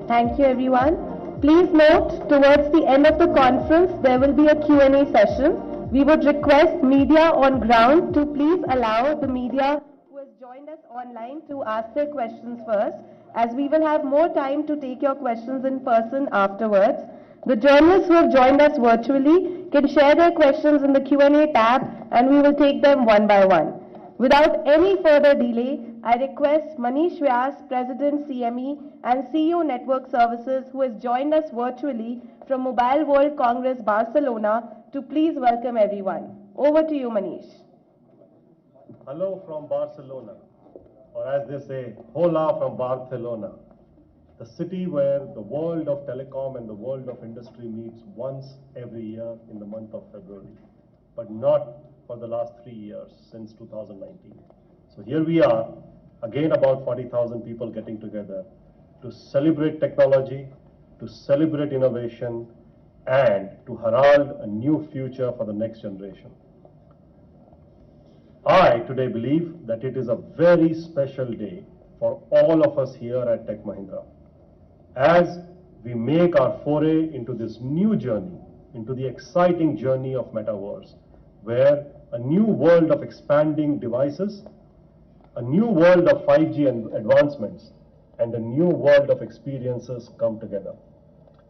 Thank you, everyone. Please note, towards the end of the conference, there will be a Q&A session. We would request media on ground to please allow the media who has joined us online to ask their questions first, as we will have more time to take your questions in person afterwards. The journalists who have joined us virtually can share their questions in the Q&A tab, and we will take them one by one. Without any further delay, I request Manish Vyas, President CME and CEO Network Services, who has joined us virtually from Mobile World Congress Barcelona, to please welcome everyone. Over to you, Manish. Hello from Barcelona, or as they say, hola from Barcelona, the city where the world of telecom and the world of industry meets once every year in the month of February, but not for the last 3 years, since 2019. So here we are, again about 40,000 people getting together to celebrate technology, to celebrate innovation, and to herald a new future for the next generation. I today believe that it is a very special day for all of us here at Tech Mahindra, as we make our foray into this new journey, into the exciting journey of Metaverse, where a new world of expanding devices, a new world of 5G advancements, and a new world of experiences come together.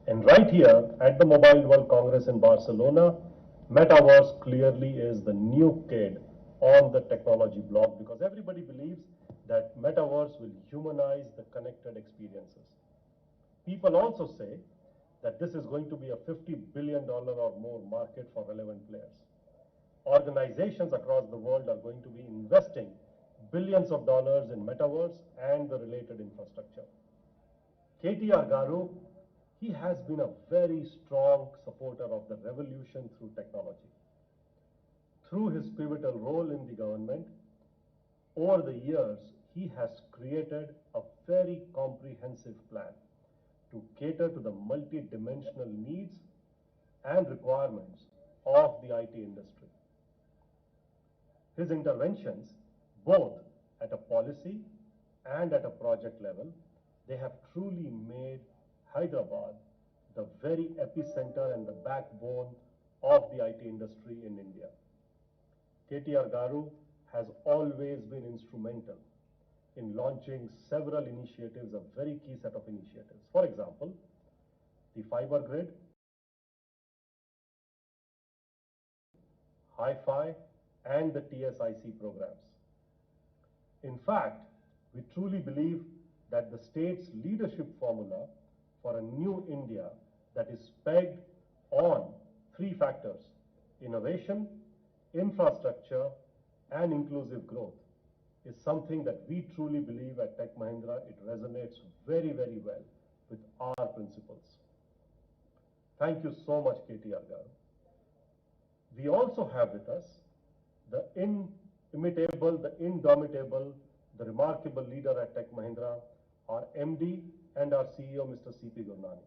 And right here at the Mobile World Congress in Barcelona, Metaverse clearly is the new kid on the technology block, because everybody believes that Metaverse will humanize the connected experiences. People also say that this is going to be a $50 billion or more market for relevant players. Organizations across the world are going to be investing billions of dollars in Metaverse and the related infrastructure. KTR Garu, he has been a very strong supporter of the revolution through technology. Through his pivotal role in the government, over the years, he has created a very comprehensive plan to cater to the multi-dimensional needs and requirements of the IT industry. His interventions, both at a policy and at a project level, they have truly made Hyderabad the very epicenter and the backbone of the IT industry in India. KTR Garu has always been instrumental in launching several initiatives, a very key set of initiatives. For example, the fiber grid, Hi-Fi, and the TSIC programs. In fact, we truly believe that the state's leadership formula for a new India that is pegged on 3 factors: innovation, infrastructure, and inclusive growth, is something that we truly believe at Tech Mahindra. It resonates very, very well with our principles. Thank you so much, KTR Garu. We also have with us the inimitable, the indomitable, the remarkable leader at Tech Mahindra, our MD and our CEO, Mr. CP Gurnani.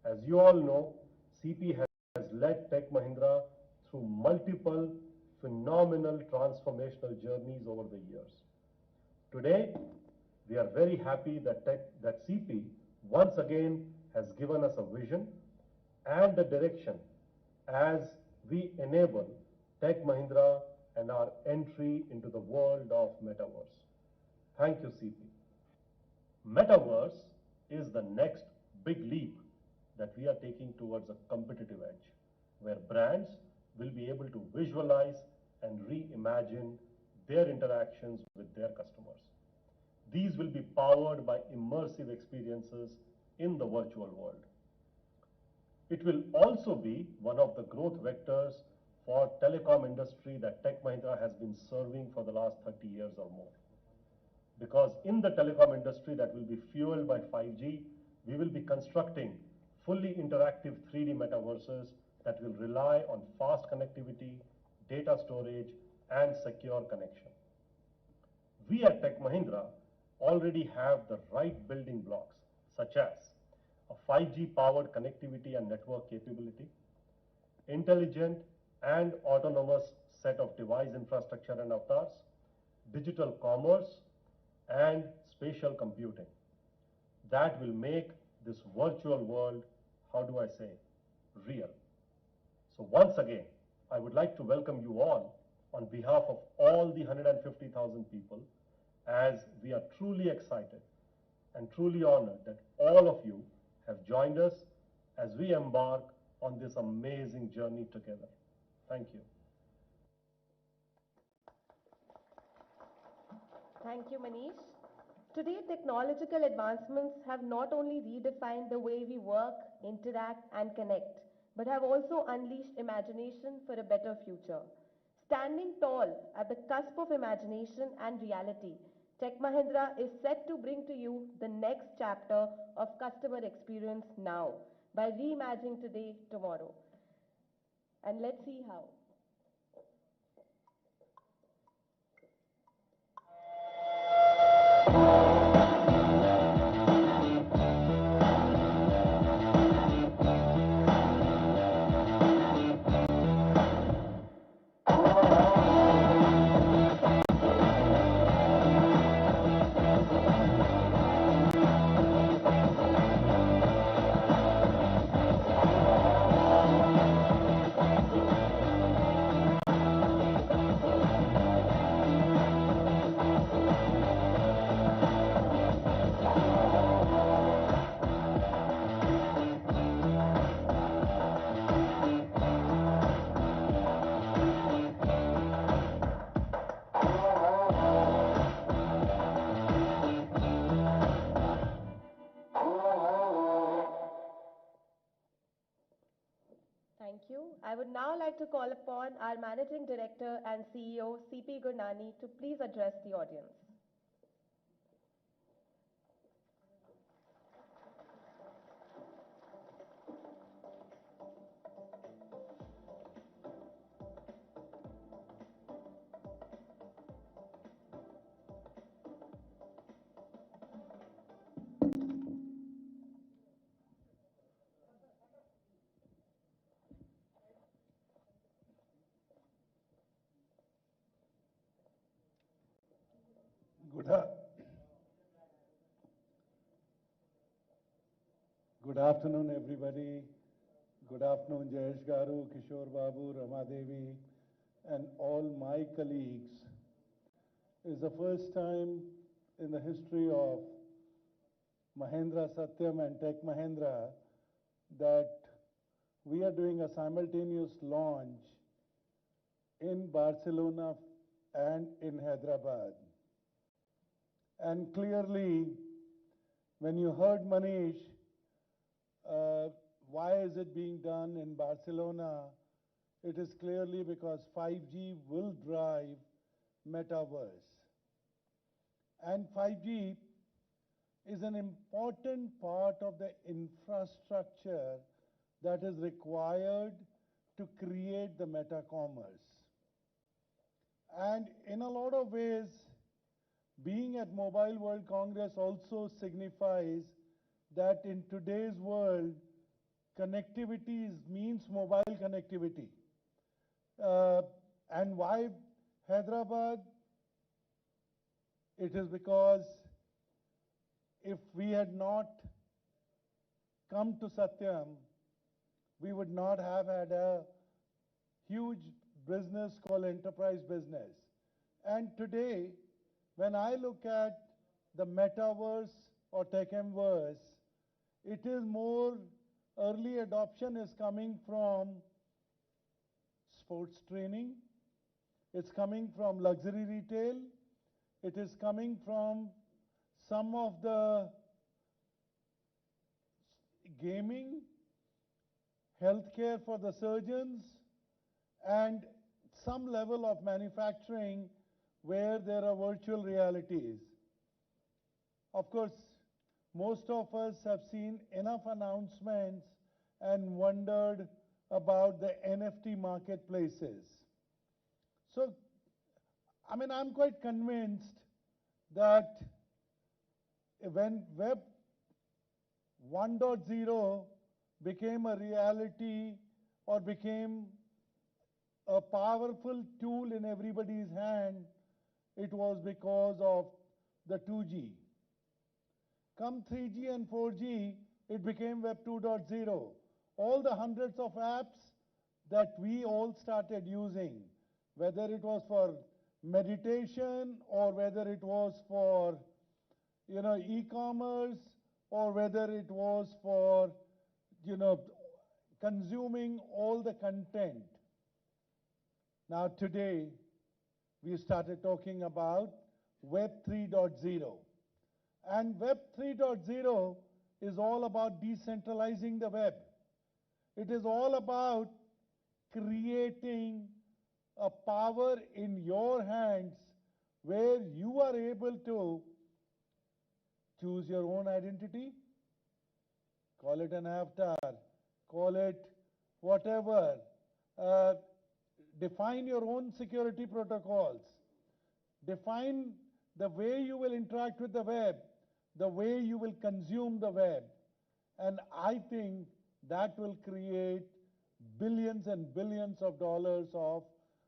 As you all know, CP has led Tech Mahindra through multiple phenomenal transformational journeys over the years. Today, we are very happy that CP once again has given us a vision and a direction as we enable Tech Mahindra and our entry into the world of Metaverse. Thank you, CP. Metaverse is the next big leap that we are taking towards a competitive edge, where brands will be able to visualize and reimagine their interactions with their customers. These will be powered by immersive experiences in the virtual world. It will also be one of the growth vectors for telecom industry that Tech Mahindra has been serving for the last 30 years or more. Because in the telecom industry that will be fueled by 5G, we will be constructing fully interactive 3D metaverses that will rely on fast connectivity, data storage, and secure connection. We at Tech Mahindra already have the right building blocks, such as a 5G powered connectivity and network capability, intelligent and autonomous set of device infrastructure and avatars, digital commerce, and spatial computing that will make this virtual world, how do I say, real. So once again, I would like to welcome you all on behalf of all the 150,000 people, as we are truly excited and truly honored that all of you have joined us as we embark on this amazing journey together. Thank you. Thank you, Manish. Today, technological advancements have not only redefined the way we work, interact, and connect, but have also unleashed imagination for a better future. Standing tall at the cusp of imagination and reality, Tech Mahindra is set to bring to you the next chapter of customer experience now by reimagining today, tomorrow. And let's see how. Thank you. I would now like to call upon our Managing Director and CEO, C.P. Gurnani, to please address the audience. Good afternoon, everybody. Good afternoon, Jayesh Garu, Kishore Babu, Rama Devi, and all my colleagues. It's the first time in the history of Mahindra Satyam and Tech Mahindra that we are doing a simultaneous launch in Barcelona and in Hyderabad. And clearly, when you heard Manish, why is it being done in Barcelona? It is clearly because 5G will drive metaverse. And 5G is an important part of the infrastructure that is required to create the meta commerce. And in a lot of ways, being at Mobile World Congress also signifies that in today's world, connectivity means mobile connectivity. And why Hyderabad? It is because if we had not come to Satyam, we would not have had a huge business called enterprise business. And today, when I look at the metaverse or techemverse, it is more early adoption is coming from sports training, it's coming from luxury retail, it is coming from some of the gaming, healthcare for the surgeons, and some level of manufacturing where there are virtual realities. Of course, most of us have seen enough announcements and wondered about the NFT marketplaces. So, I'm quite convinced that when Web 1.0 became a reality or became a powerful tool in everybody's hand, it was because of the 2G. Come 3G and 4G, it became Web 2.0. All the hundreds of apps that we all started using, whether it was for meditation or whether it was for, e-commerce or whether it was for, consuming all the content. Now today, we started talking about Web 3.0. And Web 3.0 is all about decentralizing the web. It is all about creating a power in your hands where you are able to choose your own identity, call it an avatar, call it whatever, uh, define your own security protocols, define the way you will interact with the web, the way you will consume the web. And I think that will create billions and billions of dollars of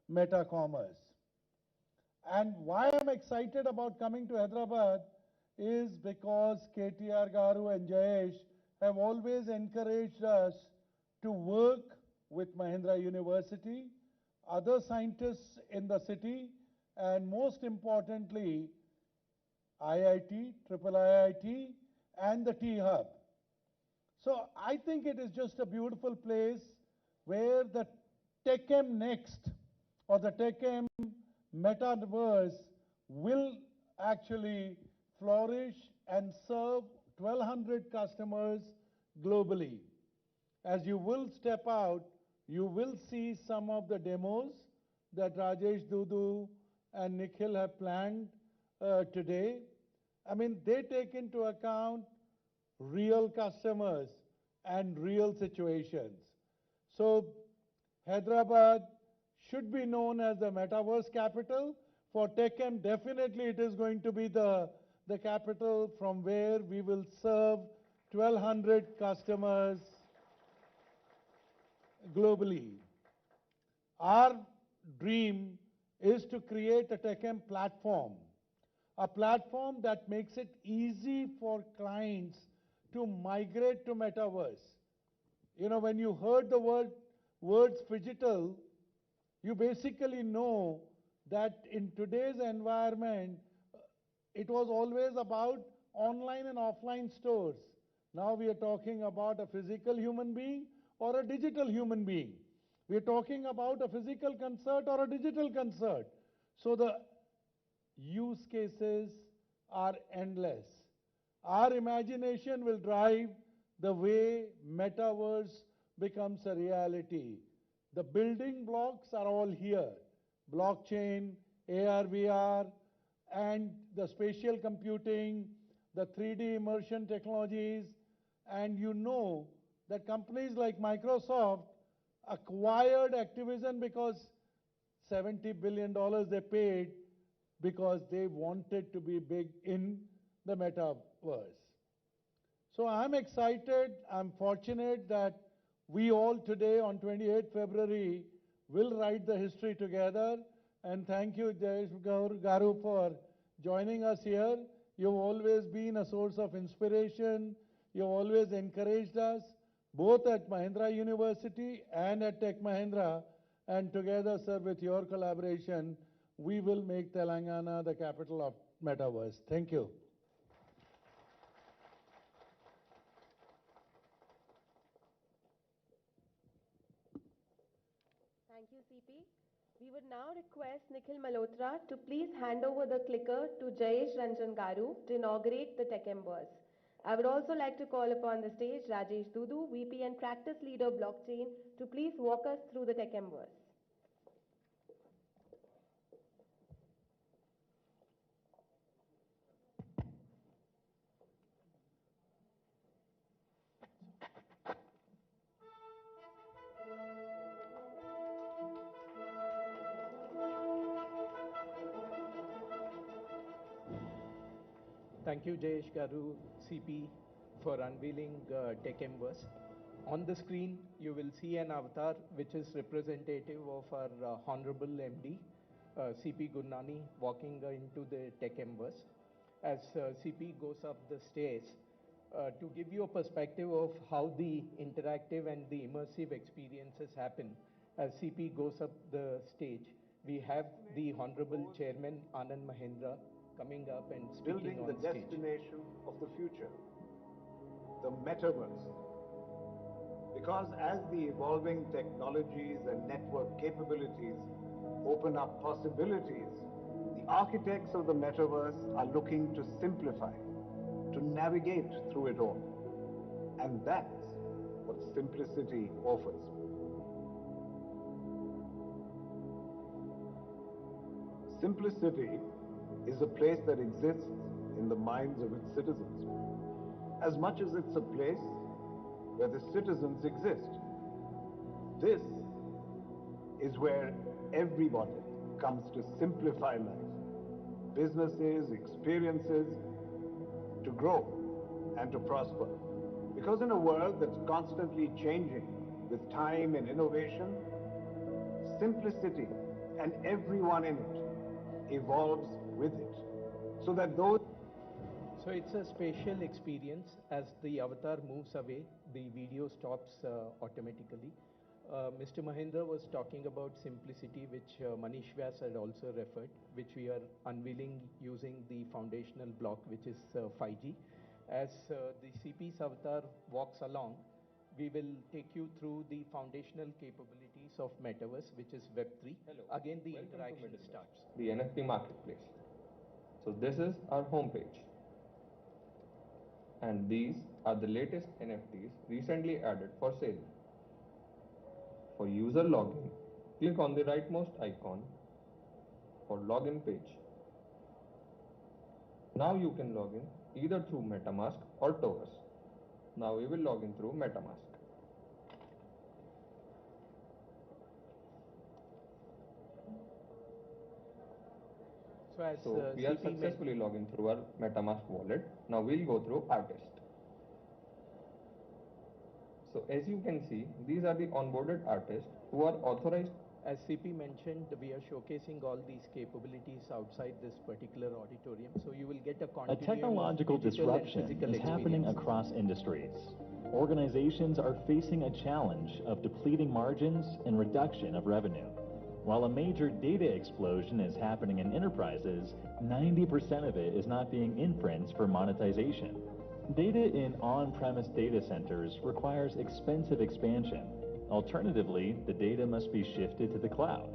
meta commerce. And why I'm excited about coming to Hyderabad is because KTR Garu and Jayesh have always encouraged us to work with Mahindra University, other scientists in the city, and most importantly, IIT, Triple IIT, and the T-Hub. So I think it is just a beautiful place where the TechM Next or the TechM Metaverse will actually flourish and serve 1,200 customers globally. As you will step out, you will see some of the demos that Rajesh Dudu and Nikhil have planned today. I mean, they take into account real customers and real situations. So Hyderabad should be known as the metaverse capital. For TechM, definitely it is going to be the capital from where we will serve 1,200 customers globally. Our dream is to create a TechM platform, a platform that makes it easy for clients to migrate to metaverse. You know, when you heard the words phygital, you basically know that in today's environment, it was always about online and offline stores. Now we are talking about a physical human being or a digital human being. We are talking about a physical concert or a digital concert. So the use cases are endless. Our imagination will drive the way metaverse becomes a reality. The building blocks are all here. Blockchain, AR, VR, and the spatial computing, the 3D immersion technologies, and you know that companies like Microsoft acquired Activision because $70 billion they paid because they wanted to be big in the metaverse. So I'm excited, I'm fortunate that we all today on 28 February will write the history together. And thank you, Jayesh Garu, for joining us here. You've always been a source of inspiration. You've always encouraged us, both at Mahindra University and at Tech Mahindra. And together, sir, with your collaboration, we will make Telangana the capital of metaverse. Thank you. Thank you, CP. We would now request Nikhil Malhotra to please hand over the clicker to Jayesh Ranjan Garu to inaugurate the TechM Buzz. I would also like to call upon the stage Rajesh Dudu, VP and Practice Leader Blockchain, to please walk us through the TechM Buzz. Thank you, Jayesh Garu, CP, for unveiling Tech Canvas. On the screen, you will see an avatar which is representative of our Honorable MD, CP Gurnani, walking into the Tech Canvas. As CP goes up the stairs, To give you a perspective of how the interactive and the immersive experiences happen, as CP goes up the stage, we have the Honorable Chairman Anand Mahindra coming up and speaking Building on the stage. destination of the future, the metaverse. Because as the evolving technologies and network capabilities open up possibilities, the architects of the metaverse are looking to simplify, to navigate through it all. And that's what simplicity offers. Simplicity is a place that exists in the minds of its citizens, as much as it's a place where the citizens exist. This is where everybody comes to simplify life, businesses, experiences, to grow and to prosper. Because in a world that's constantly changing with time and innovation, simplicity and everyone in it evolves with it. So that those So it's a spatial experience. As the avatar moves away, the video stops automatically. Mr. Mahindra was talking about simplicity, which Manish Vyas had also referred, which we are unveiling using the foundational block, which is 5G. As the CP's avatar walks along, we will take you through the foundational capabilities of Metaverse, which is Web3. Hello. Again, the Welcome to interaction Metaverse, starts. the NFT marketplace. So this is our homepage. And these are the latest NFTs recently added for sale. For user login, click on the rightmost icon for login page. Now you can log in either through MetaMask or Tokens. Now we will log in through MetaMask. So we are CP successfully logged in through our MetaMask wallet. Now we'll go through Artist. So as you can see, these are the onboarded artists who are authorized. As CP mentioned, we are showcasing all these capabilities outside this particular auditorium, so you will get a A continuum technological of digital and disruption physical is happening experiences. across industries. Organizations are facing a challenge of depleting margins and reduction of revenue. While a major data explosion is happening in enterprises, 90% of it is not being inferenced for monetization. Data in on-premise data centers requires expensive expansion. Alternatively, the data must be shifted to the cloud.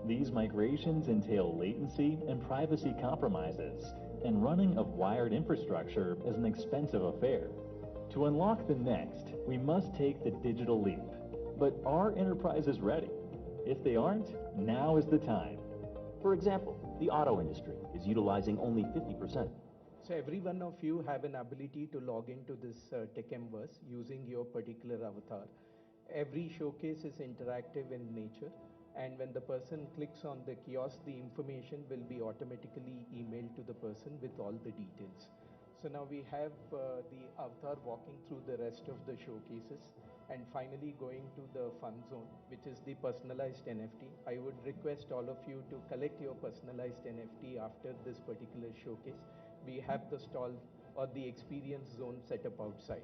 These migrations entail latency and privacy compromises, and running of wired infrastructure is an expensive affair. To unlock the next, we must take the digital leap. But are enterprises ready? If they aren't, now is the time. For example, the auto industry is utilizing only 50%. So every one of you have an ability to log into this TechMverse using your particular avatar. Every showcase is interactive in nature, and when the person clicks on the kiosk, the information will be automatically emailed to the person with all the details. So now we have the avatar walking through the rest of the showcases and finally going to the fun zone, which is the personalized NFT. I would request all of you to collect your personalized NFT after this particular showcase. We have the stall or the experience zone set up outside.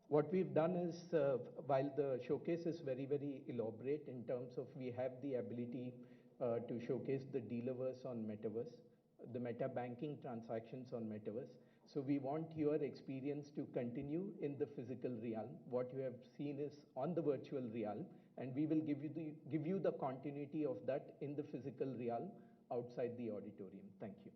What we've done is, while the showcase is very, very elaborate in terms of we have the ability to showcase the dealerverse on Metaverse, the meta banking transactions on Metaverse. So we want your experience to continue in the physical realm. What you have seen is on the virtual realm, and we will give you the continuity of that in the physical realm outside the auditorium. Thank you.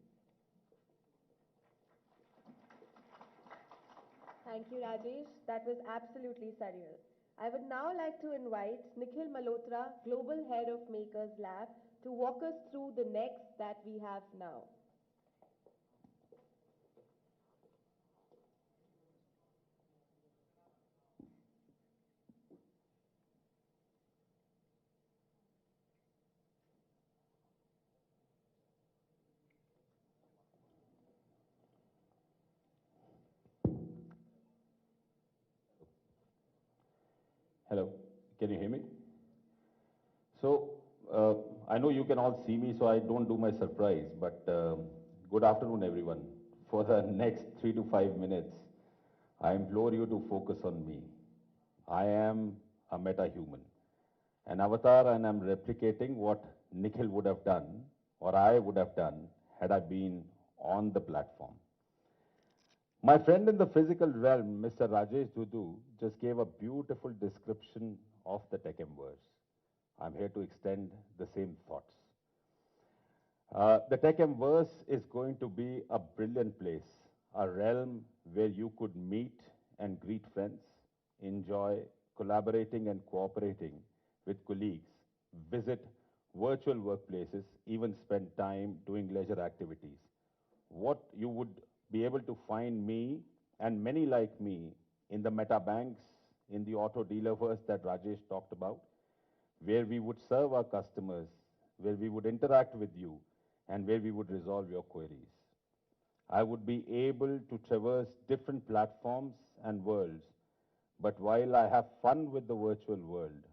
Thank you, Rajesh. That was absolutely surreal. I would now like to invite Nikhil Malhotra, Global Head of Makers Lab, to walk us through the next that we have now. Hello, can you hear me? So, I know you can all see me, so I don't do my surprise, but good afternoon, everyone. For the next 3 to 5 minutes, I implore you to focus on me. I am a meta-human, an avatar, and I'm replicating what Nikhil would have done, or I would have done, had I been on the platform. My friend in the physical realm, Mr. Rajesh Dudu, just gave a beautiful description of the Techemverse. I'm here to extend the same thoughts. The Techemverse is going to be a brilliant place, a realm where you could meet and greet friends, enjoy collaborating and cooperating with colleagues, visit virtual workplaces, even spend time doing leisure activities. What you would be able to find me and many like me in the meta banks, in the auto dealerverse that Rajesh talked about, where we would serve our customers, where we would interact with you, and where we would resolve your queries. I would be able to traverse different platforms and worlds, but while I have fun with the virtual world,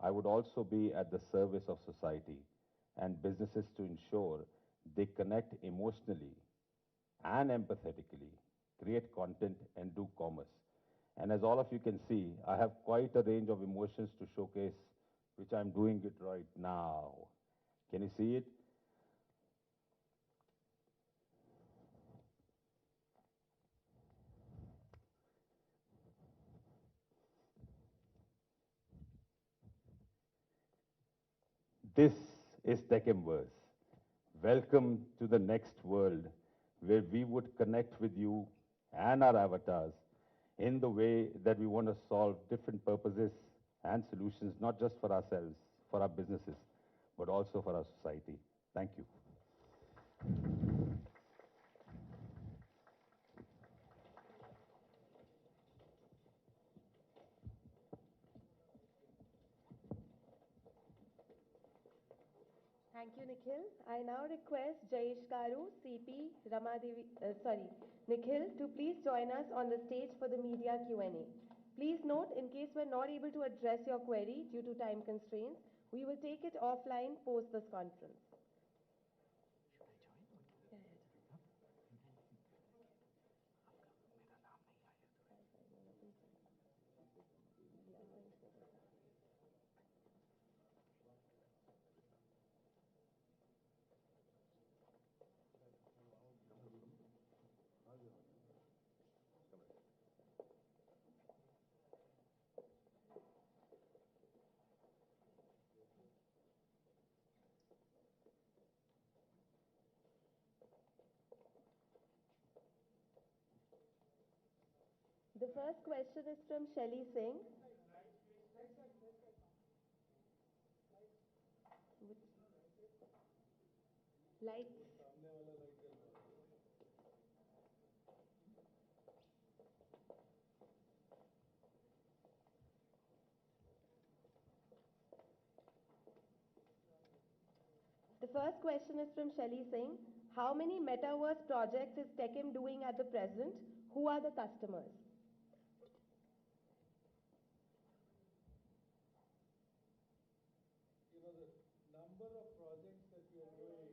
I would also be at the service of society and businesses to ensure they connect emotionally and empathetically, create content, and do commerce. And as all of you can see, I have quite a range of emotions to showcase, which I'm doing it right now. Can you see it? This is Techemverse. Welcome to the next world where we would connect with you and our avatars in the way that we want to solve different purposes and solutions, not just for ourselves, for our businesses, but also for our society. Thank you. Thank you, Nikhil. I now request Jayesh Garu, CP, Nikhil, to please join us on the stage for the media Q&A. Please note, in case we're not able to address your query due to time constraints, we will take it offline post this conference. The first question is from Shelly Singh. Lights. The first question is from Shelly Singh. How many metaverse projects is Techem doing at the present? Who are the customers? You know, the number of projects that we are doing.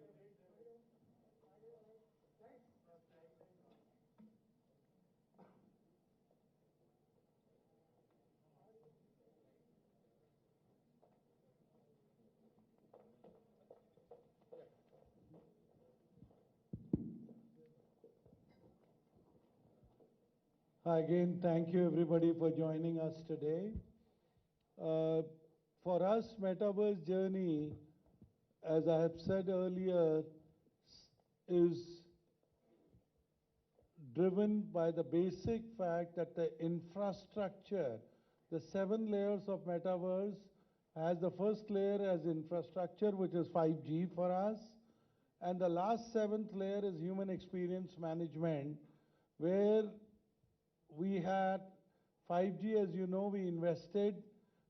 Again, thank you everybody for joining us today. For us, Metaverse journey, as I have said earlier, is driven by the basic fact that the infrastructure, the 7 layers of Metaverse, has the first layer as infrastructure, which is 5G for us, and the last 7th layer is human experience management, where we had 5G, as you know, we invested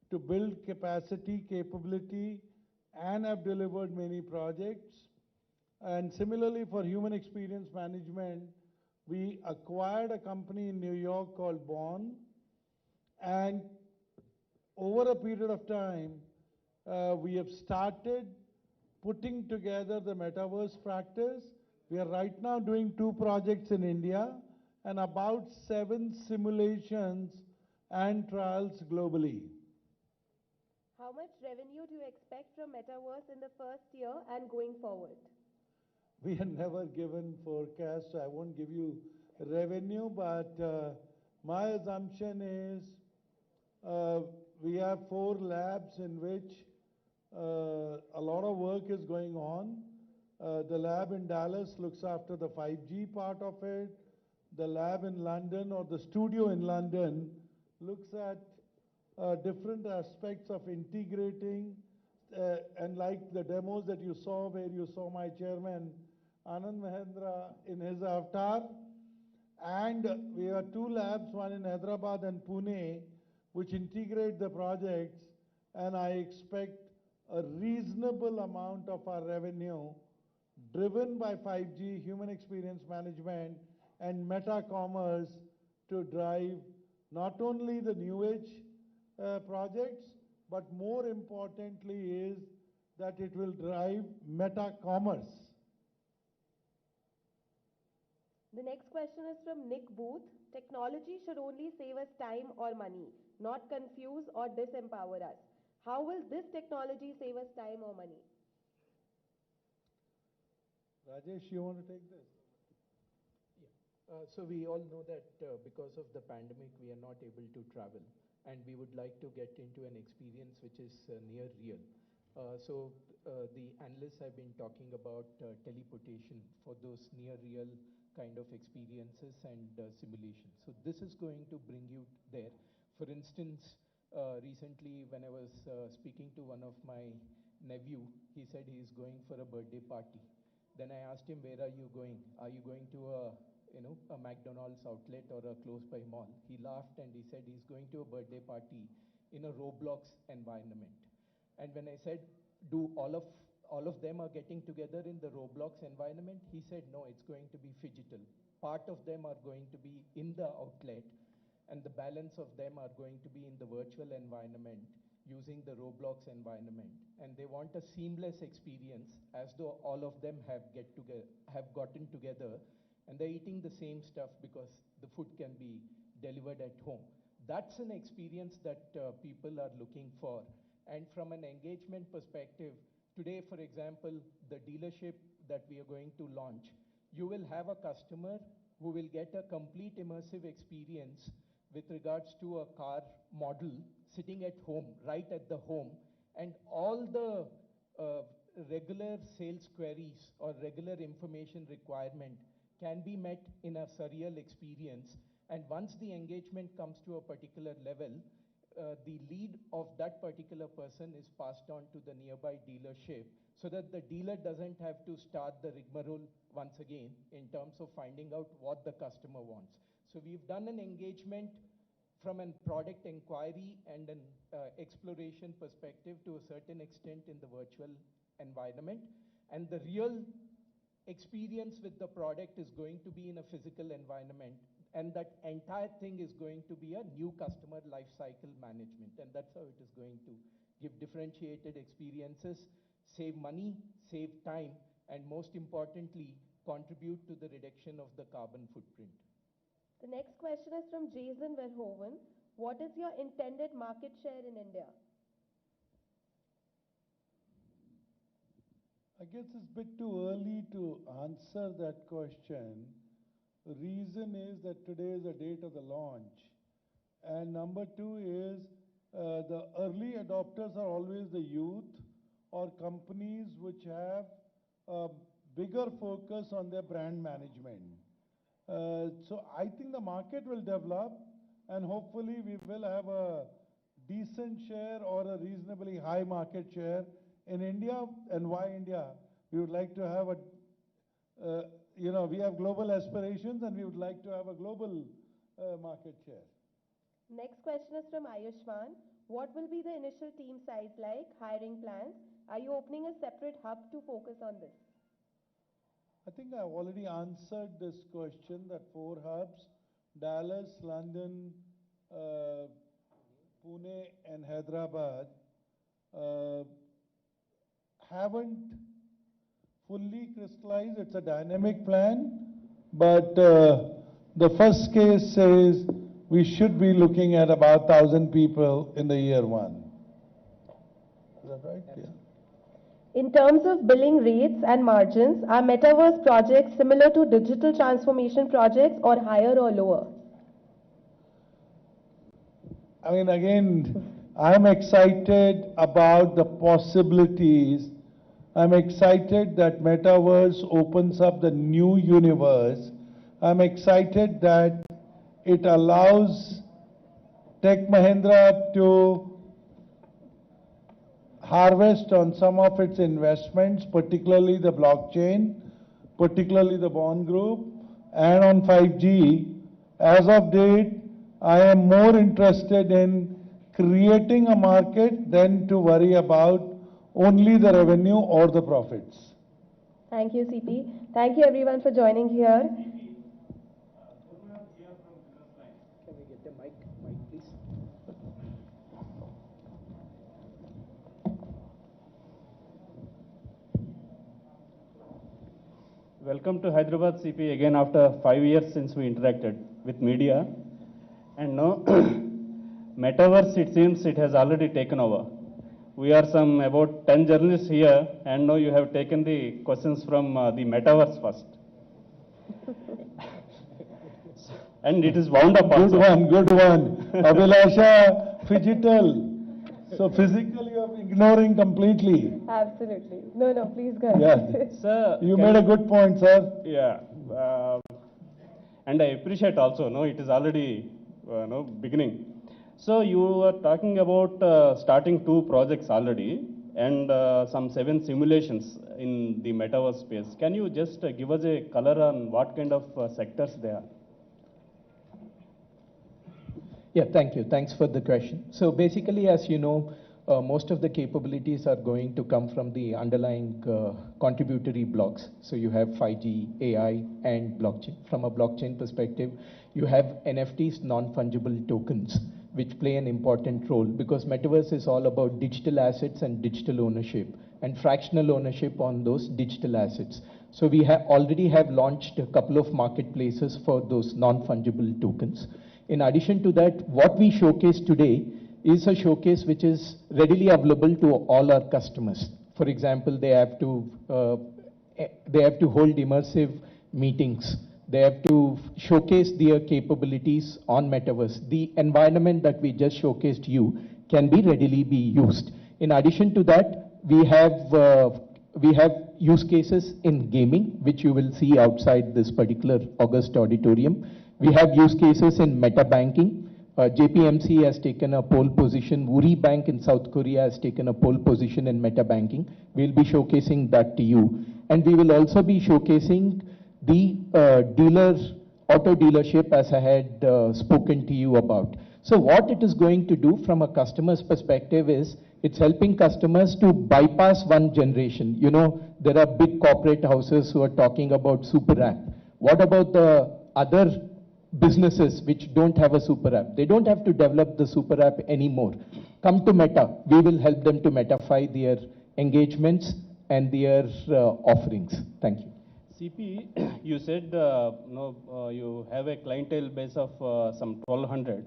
to build capacity, capability, and have delivered many projects. And similarly, for human experience management, we acquired a company in New York called Bond, and over a period of time, We have started putting together the metaverse practice. We are right now doing 2 projects in India and about 7 simulations and trials globally. How much revenue do you expect from Metaverse in the first year and going forward? We have never given forecast, so I won't give you revenue, but my assumption is we have 4 labs in which a lot of work is going on. The lab in Dallas looks after the 5G part of it. The lab in London or the studio in London looks at different aspects of integrating and like the demos that you saw where you saw my chairman Anand Mahindra in his avatar. And we have 2 labs, one in Hyderabad and Pune, which integrate the projects, and I expect a reasonable amount of our revenue driven by 5G, human experience management, and meta commerce to drive not only the new age projects, but more importantly is that it will drive meta commerce. The next question is from Nick Booth. Technology should only save us time or money, not confuse or disempower us. How will this technology save us time or money? Rajesh, you want to take this? So we all know that because of the pandemic, we are not able to travel, and we would like to get into an experience which is near real. The analysts have been talking about teleportation for those near real kind of experiences and simulations. So this is going to bring you there. For instance, recently when I was speaking to one of my nephew, he said he is going for a birthday party. Then I asked him, where are you going? Are you going to a McDonald's outlet or a close by mall? He laughed and he said he's going to a birthday party in a Roblox environment. And when I said, do all of them are getting together in the Roblox environment? He said, no, it's going to be phygital. Part of them are going to be in the outlet, and the balance of them are going to be in the virtual environment using the Roblox environment. And they want a seamless experience as though all of them have gotten together and they're eating the same stuff because the food can be delivered at home. That's an experience that people are looking for. And from an engagement perspective, today, for example, the dealership that we are going to launch, you will have a customer who will get a complete immersive experience with regards to a car model sitting at home, right at the home, and all the regular sales queries or regular information requirement can be met in a surreal experience. And once the engagement comes to a particular level, the lead of that particular person is passed on to the nearby dealership so that the dealer doesn't have to start the rigmarole once again in terms of finding out what the customer wants. So we've done an engagement from a product inquiry and an exploration perspective to a certain extent in the virtual environment. And the real experience with the product is going to be in a physical environment. And that entire thing is going to be a new customer life cycle management. And that's how it is going to give differentiated experiences, save money, save time, and most importantly, contribute to the reduction of the carbon footprint. The next question is from Jason Verhoeven. What is your intended market share in India? I guess it's a bit too early to answer that question. The reason is that today is the date of the launch. And number 2 is the early adopters are always the youth or companies which have a bigger focus on their brand management. So I think the market will develop and hopefully we will have a decent share or a reasonably high market share in India. And why India? We would like to have we have global aspirations and we would like to have a global market share. Next question is from Ayushman. What will be the initial team size like, hiring plans? Are you opening a separate hub to focus on this? I think I've already answered this question that 4 hubs, Dallas, London, Pune and Hyderabad. uh, haven't fully crystallized. It's a dynamic plan, but the first case says we should be looking at about 1,000 people in the year one. Is that right? Yeah. In terms of billing rates and margins, are metaverse projects similar to digital transformation projects or higher or lower? I mean, again, I'm excited about the possibilities. I'm excited that metaverse opens up the new universe. I'm excited that it allows Tech Mahindra to harvest on some of its investments, particularly the blockchain, particularly the bond group, and on 5G. As of date, I am more interested in creating a market than to worry about only the revenue or the profits. Thank you, CP. Thank you everyone for joining here. Can we get the mic, please? Welcome to Hyderabad CP again after 5 years since we interacted with media. And now, metaverse, it seems it has already taken over. We are some about 10 journalists here, and now you have taken the questions from the metaverse first. And it is wound up also. Good one. Abhilasha, phygital. So physical you are ignoring completely. Absolutely. No, please go ahead. Yeah. Sir, You made a good point, sir. Yeah. And I appreciate also, no, it is already beginning. So you were talking about starting 2 projects already and some 7 simulations in the metaverse space. Can you just give us a color on what kind of sectors they are? Yeah, thank you. Thanks for the question. So basically, as you know, most of the capabilities are going to come from the underlying contributory blocks. So you have 5G, AI, and blockchain. From a blockchain perspective, you have NFTs, non-fungible tokens, which play an important role because metaverse is all about digital assets and digital ownership and fractional ownership on those digital assets. So we already have launched a couple of marketplaces for those non-fungible tokens. In addition to that, what we showcase today is a showcase which is readily available to all our customers. For example, they have to hold immersive meetings. They have to showcase their capabilities on metaverse. The environment that we just showcased you can be readily be used. In addition to that, we have use cases in gaming, which you will see outside this particular August auditorium. We have use cases in meta banking. JPMC has taken a pole position. Woori Bank in South Korea has taken a pole position in meta banking. We'll be showcasing that to you. And we will also be showcasing the auto dealership as I had spoken to you about. So what it is going to do from a customer's perspective is it's helping customers to bypass one generation. You know, there are big corporate houses who are talking about super app. What about the other businesses which don't have a super app? They don't have to develop the super app anymore. Come to Meta. We will help them to metafy their engagements and their offerings. Thank you. CP, you said you have a clientele base of some 1,200.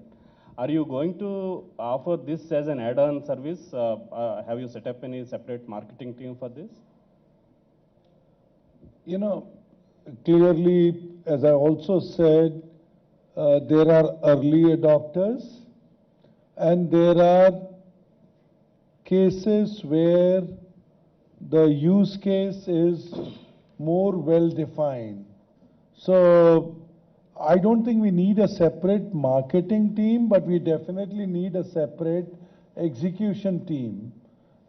Are you going to offer this as an add-on service? Have you set up any separate marketing team for this? You know, clearly, as I also said, there are early adopters and there are cases where the use case is more well defined. So I don't think we need a separate marketing team, but we definitely need a separate execution team.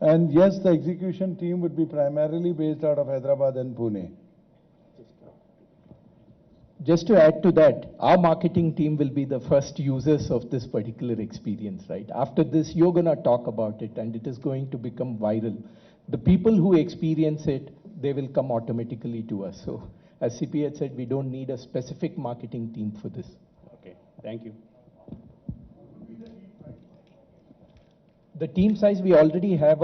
And yes, the execution team would be primarily based out of Hyderabad and Pune. Just to add to that, our marketing team will be the first users of this particular experience, right? After this, you're going to talk about it and it is going to become viral. The people who experience it, they will come automatically to us. So as CP had said, we don't need a specific marketing team for this. Okay, thank you. The team size we already have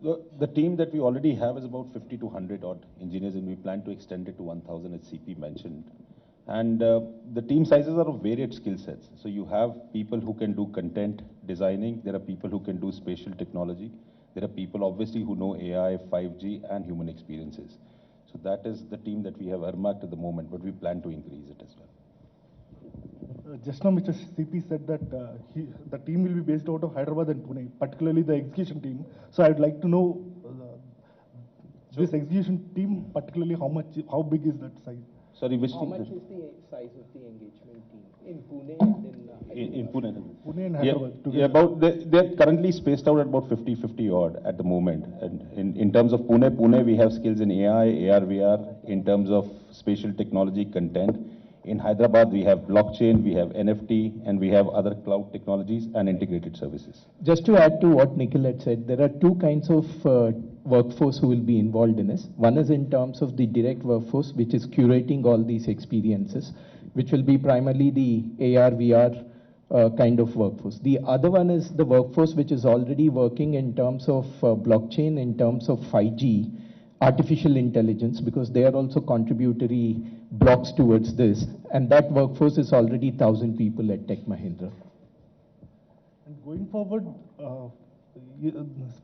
The team that we already have is about 50 to 100 odd engineers, and we plan to extend it to 1,000, as CP mentioned. And the team sizes are of varied skill sets. So you have people who can do content designing. There are people who can do spatial technology. There are people, obviously, who know AI, 5G, and human experiences. So that is the team that we have earmarked at the moment, but we plan to increase it as well. Just now, Mr. CP said that the team will be based out of Hyderabad and Pune, particularly the execution team. So I'd like to know this execution team, particularly how big is that size? Sorry, which How team? much is the size of the engagement team in Pune and In Pune. Pune and Hyderabad Yeah, together. they're currently spaced out at about 50 odd at the moment. And in terms of Pune, we have skills in AI, AR, VR, in terms of spatial technology content. In Hyderabad, we have blockchain, we have NFT, and we have other cloud technologies and integrated services. Just to add to what Nikhil had said, there are two kinds of workforce who will be involved in this. One is in terms of the direct workforce, which is curating all these experiences, which will be primarily the AR, VR kind of workforce. The other one is the workforce which is already working in terms of blockchain, in terms of 5G, artificial intelligence, because they are also contributory blocks towards this. And that workforce is already 1,000 people at Tech Mahindra. And going forward,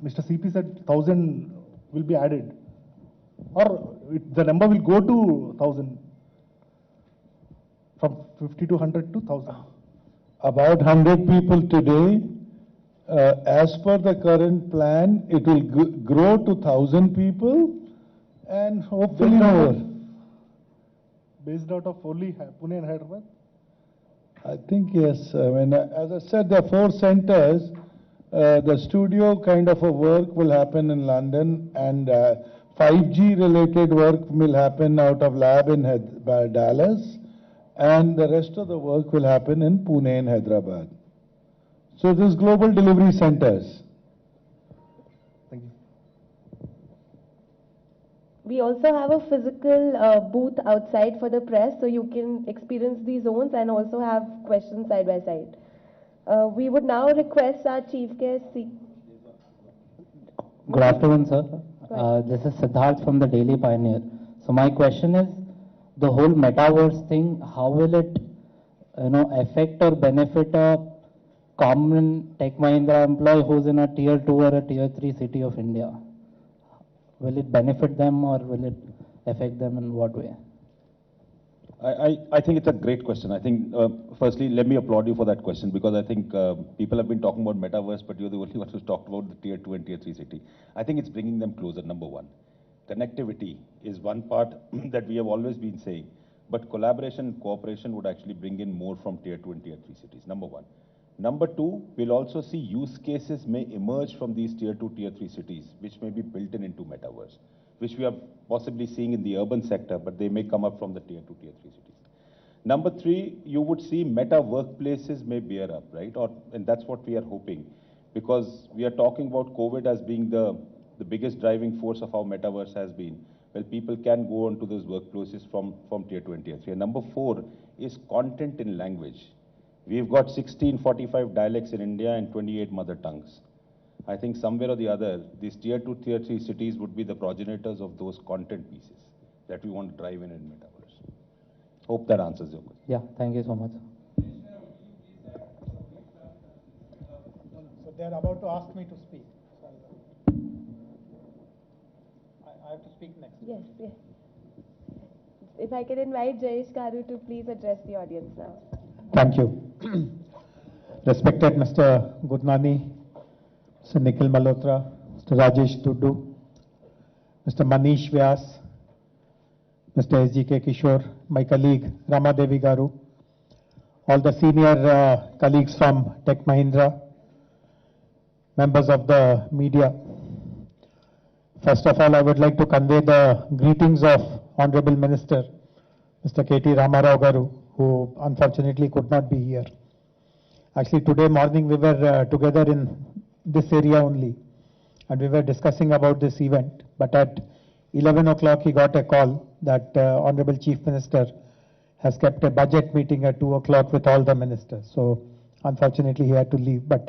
Mr. CP said 1,000 will be added, or the number will go to 1,000, from 50 to 100 to 1,000. About 100 people today. As per the current plan, it will grow to 1,000 people and hopefully more. Based out of only Pune and Hyderabad? I think yes. I mean, as I said, there are 4 centers. The studio kind of a work will happen in London, and 5G related work will happen out of lab in Dallas, and the rest of the work will happen in Pune and Hyderabad. So these global delivery centers. Thank you. We also have a physical booth outside for the press, so you can experience these zones and also have questions side by side. We would now request our chief guest. Good afternoon, sir. This is Siddharth from the Daily Pioneer. So my question is, the whole metaverse thing, how will it, affect or benefit a common Tech Mahindra employee who's in a tier 2 or a tier 3 city of India? Will it benefit them or will it affect them in what way? I think it's a great question. I think, firstly, let me applaud you for that question, because I think people have been talking about metaverse, but you're the only one who's talked about the tier 2 and tier 3 city. I think it's bringing them closer, number one. Connectivity is one part that we have always been saying, but collaboration and cooperation would actually bring in more from tier 2 and tier 3 cities, number one. Number two, we'll also see use cases may emerge from these tier 2, tier 3 cities, which may be built into metaverse, which we are possibly seeing in the urban sector, but they may come up from the tier 2, tier 3 cities. Number three, you would see meta workplaces may bear up, right? And that's what we are hoping, because we are talking about COVID as being the biggest driving force of how metaverse has been. Well, people can go onto those workplaces from tier 2 and tier 3. And number four is content in language. We've got 1645 dialects in India and 28 mother tongues. I think somewhere or the other, these tier 2, tier 3 cities would be the progenitors of those content pieces that we want to drive in metaverse. Hope that answers your question. Yeah, thank you so much. So they're about to ask me to speak. I have to speak next. Yes, yes. If I can invite Jayesh Karu to please address the audience now. Thank you. Respected Mr. Gurnani, Mr. Nikhil Malhotra, Mr. Rajesh Duddu, Mr. Manish Vyas, Mr. S.G.K. Kishore, my colleague Rama Devi Garu, all the senior colleagues from Tech Mahindra, members of the media. First of all, I would like to convey the greetings of Honorable Minister, Mr. K.T. Ramarao Garu, who unfortunately could not be here. Actually, today morning we were together in this area only, and we were discussing about this event. But at 11 o'clock he got a call that Honorable Chief Minister has kept a budget meeting at 2 o'clock with all the ministers. So unfortunately he had to leave, but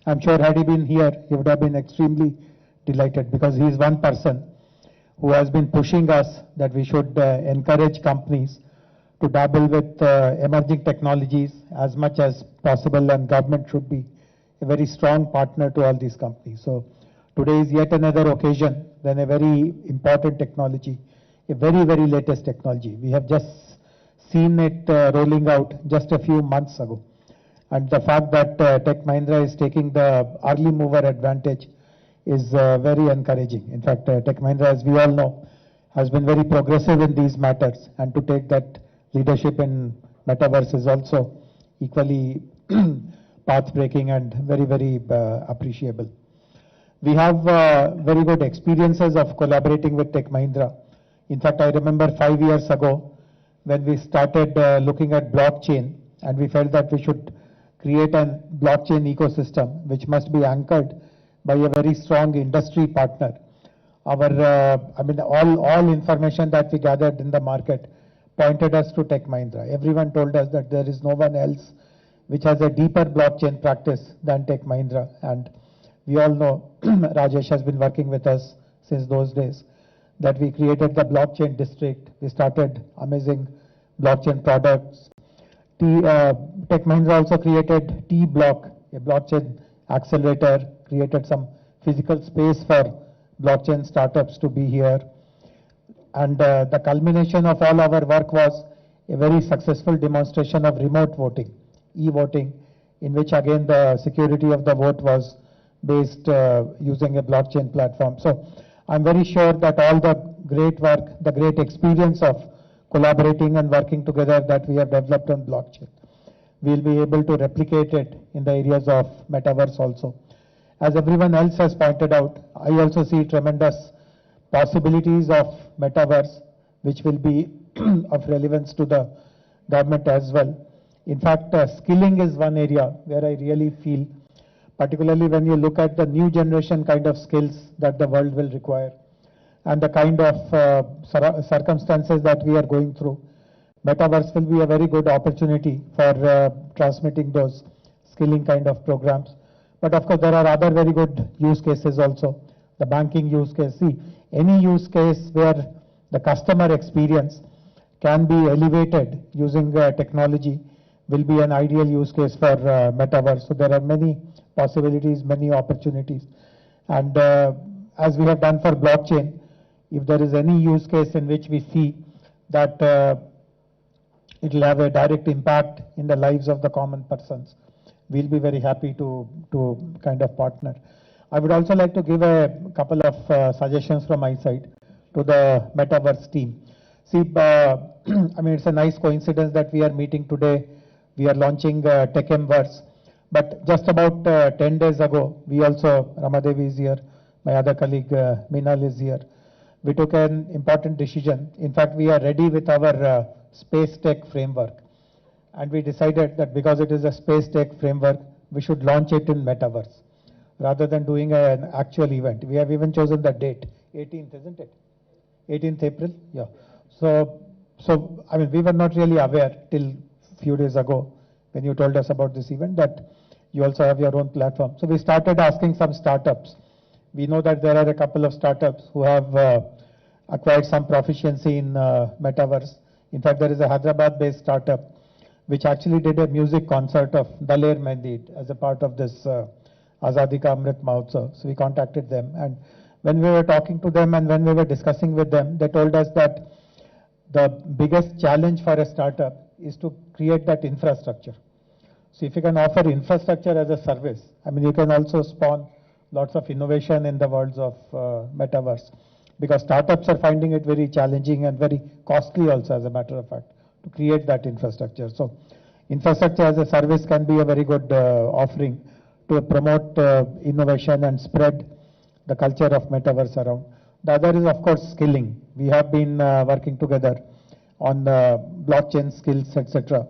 I'm sure had he been here, he would have been extremely delighted, because he is one person who has been pushing us that we should encourage companies to dabble with emerging technologies as much as possible, and government should be a very strong partner to all these companies. So today is yet another occasion when a very important technology, a very, very latest technology. We have just seen it rolling out just a few months ago. And the fact that Tech Mahindra is taking the early mover advantage is very encouraging. In fact, Tech Mahindra, as we all know, has been very progressive in these matters, and to take that leadership in metaverse is also equally path-breaking and very, very appreciable. We have very good experiences of collaborating with Tech Mahindra. In fact, I remember 5 years ago when we started looking at blockchain, and we felt that we should create a blockchain ecosystem which must be anchored by a very strong industry partner. Our, all information that we gathered in the market pointed us to Tech Mahindra. Everyone told us that there is no one else which has a deeper blockchain practice than Tech Mahindra, and we all know Rajesh has been working with us since those days, that we created the blockchain district. We started amazing blockchain products. Tech Mahindra also created T-Block, a blockchain accelerator, created some physical space for blockchain startups to be here. And the culmination of all our work was a very successful demonstration of remote voting, e-voting, in which again the security of the vote was based using a blockchain platform. So I'm very sure that all the great work, the great experience of collaborating and working together that we have developed on blockchain, we'll be able to replicate it in the areas of metaverse also. As everyone else has pointed out, I also see tremendous possibilities of metaverse which will be of relevance to the government as well. In fact, skilling is one area where I really feel, particularly when you look at the new generation kind of skills that the world will require, and the kind of circumstances that we are going through, metaverse will be a very good opportunity for transmitting those skilling kind of programs. But of course, there are other very good use cases also. The banking use case, see, any use case where the customer experience can be elevated using technology will be an ideal use case for metaverse. So there are many possibilities, many opportunities. And as we have done for blockchain, if there is any use case in which we see that it will have a direct impact in the lives of the common persons, we'll be very happy to kind of partner. I would also like to give a couple of suggestions from my side to the metaverse team. See, it's a nice coincidence that we are meeting today. We are launching TechMverse. But just about 10 days ago, we also, Ramadevi is here, my other colleague Minal is here. We took an important decision. In fact, we are ready with our space tech framework. And we decided that because it is a space tech framework, we should launch it in metaverse rather than doing an actual event. We have even chosen the date, 18th, isn't it? 18th April? Yeah. So we were not really aware till few days ago when you told us about this event that you also have your own platform. So we started asking some startups. We know that there are a couple of startups who have acquired some proficiency in metaverse. In fact, there is a Hyderabad-based startup which actually did a music concert of Daler Mehndi as a part of this Azadi Ka Amrit Mahotsav. So we contacted them, and when we were talking to them and when we were discussing with them, they told us that the biggest challenge for a startup is to create that infrastructure. So if you can offer infrastructure as a service, you can also spawn lots of innovation in the worlds of metaverse, because startups are finding it very challenging and very costly also, as a matter of fact, to create that infrastructure. So infrastructure as a service can be a very good offering to promote innovation and spread the culture of metaverse around. The other is, of course, skilling. We have been working together on blockchain skills, etc.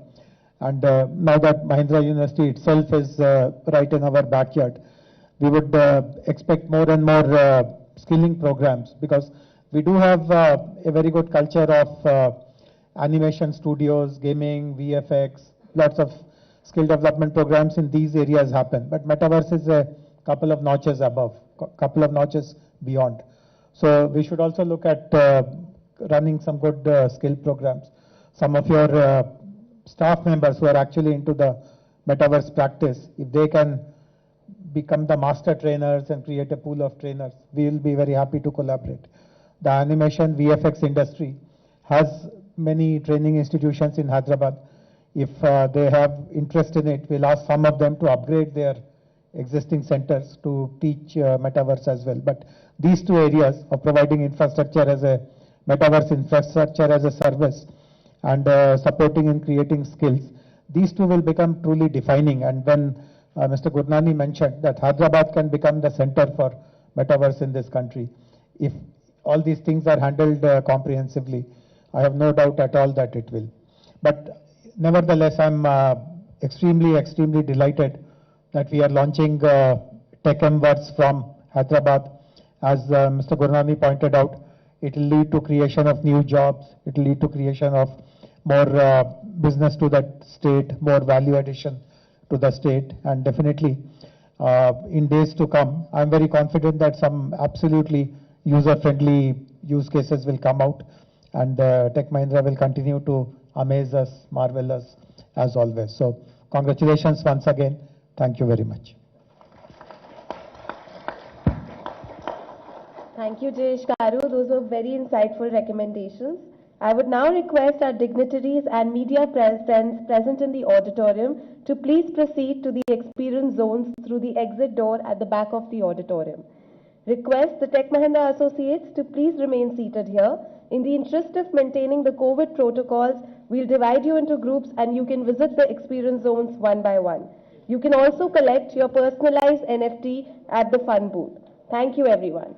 And now that Mahindra University itself is right in our backyard, we would expect more and more skilling programs, because we do have a very good culture of animation studios, gaming, VFX, lots of skill development programs in these areas happen. But metaverse is a couple of notches above, couple of notches beyond. So we should also look at running some good skill programs. Some of your staff members who are actually into the metaverse practice, if they can become the master trainers and create a pool of trainers, we will be very happy to collaborate. The animation VFX industry has many training institutions in Hyderabad. If they have interest in it, we'll ask some of them to upgrade their existing centers to teach metaverse as well. But these two areas of providing infrastructure as a metaverse infrastructure as a service and supporting and creating skills, these two will become truly defining. And when Mr. Gurnani mentioned that Hyderabad can become the center for metaverse in this country, if all these things are handled comprehensively, I have no doubt at all that it will. But nevertheless, I'm extremely delighted that we are launching TechMverse from Hyderabad. As Mr. Gurnani pointed out, it will lead to creation of new jobs, it will lead to creation of more business to that state, more value addition to the state, and definitely in days to come, I'm very confident that some absolutely user-friendly use cases will come out, and Tech Mahindra will continue to amaze us, marvel us as always. So congratulations once again. Thank you very much. Thank you, Jayesh Karu. Those were very insightful recommendations. I would now request our dignitaries and media friends present in the auditorium to please proceed to the experience zones through the exit door at the back of the auditorium. Request the Tech Mahindra associates to please remain seated here. In the interest of maintaining the COVID protocols, we'll divide you into groups and you can visit the experience zones one by one. You can also collect your personalized NFT at the fun booth. Thank you, everyone.